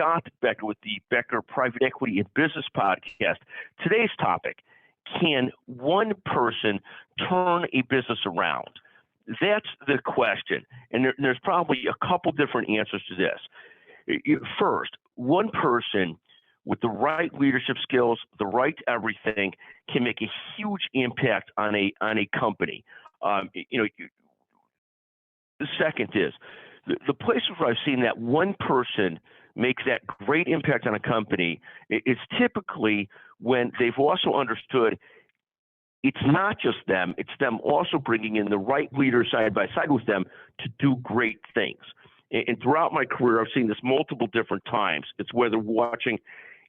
Scott Becker with the Becker Private Equity and Business Podcast. Today's topic, can one person turn a business around? That's the question. And there's probably a couple different answers to this. First, one person with the right leadership skills, the right everything, can make a huge impact on a company. The second is the places where I've seen that one person makes that great impact on a company is typically when they've also understood it's not just them, it's them also bringing in the right leaders side by side with them to do great things. And throughout my career, I've seen this multiple different times. It's whether watching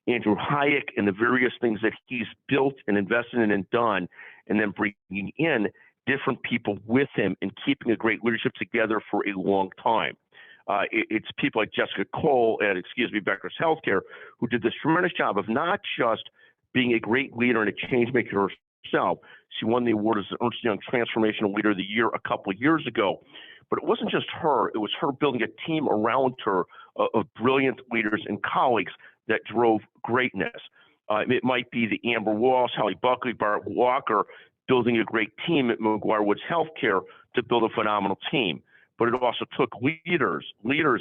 Andrew Hayek and the various things that he's built and invested in and done, and then bringing in different people with him and keeping a great leadership together for a long time. It's people like Jessica Cole at, Becker's Healthcare, who did this tremendous job of not just being a great leader and a change maker herself. She won the award as the Ernst & Young Transformational Leader of the Year a couple of years ago. But it wasn't just her. It was her building a team around her of brilliant leaders and colleagues that drove greatness. It might be the Amber Walsh, Holly Buckley, Bart Walker, building a great team at McGuire Woods Healthcare to build a phenomenal team. But it also took leaders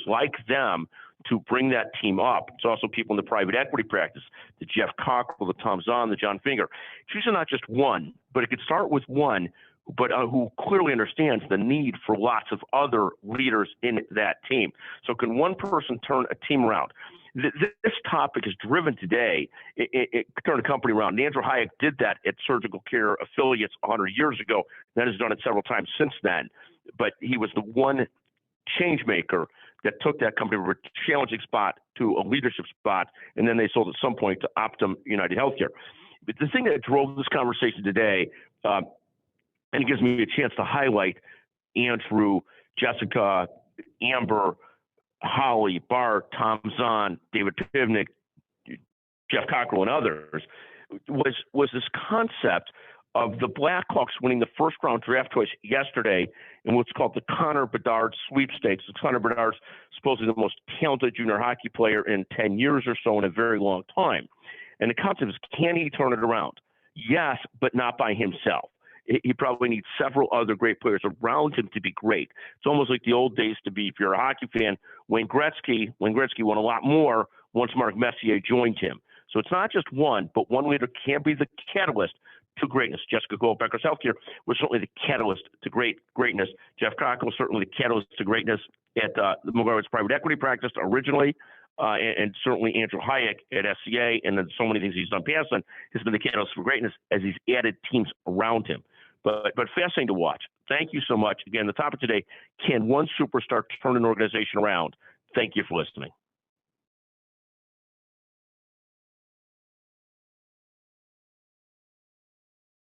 like them to bring that team up. It's also people in the private equity practice, the Jeff Cockrell, the Tom Zahn, the John Finger. It's usually not just one, but it could start with one, but who clearly understands the need for lots of other leaders in that team. So can one person turn a team around? This topic is driven today. It turned a company around. And Andrew Hayek did that at Surgical Care Affiliates 100 years ago. Then has done it several times since then. But he was the one change maker that took that company from a challenging spot to a leadership spot, and then they sold at some point to Optum United Healthcare. But the thing that drove this conversation today, and it gives me a chance to highlight Andrew, Jessica, Amber, Holly, Bart, Tom Zahn, David Pivnik, Jeff Cockrell, and others, was this concept of the Blackhawks winning the first round draft choice yesterday in what's called the Connor Bedard sweepstakes. Connor Bedard's supposedly the most talented junior hockey player in 10 years or so in a very long time. And the concept is, can he turn it around? Yes, but not by himself. He probably needs several other great players around him to be great. It's almost like the old days to be, if you're a hockey fan, Wayne Gretzky won a lot more once Mark Messier joined him. So it's not just one, but one leader can be the catalyst to greatness. Jessica Cole, Becker's Healthcare, was certainly the catalyst to greatness. Jeff Cockrell was certainly the catalyst to greatness at the McGuire Woods Private Equity practice originally, and certainly Andrew Hayek at SCA, and then so many things he's done past then, has been the catalyst for greatness as he's added teams around him. But fascinating to watch. Thank you so much. Again, the topic today, can one superstar turn an organization around? Thank you for listening.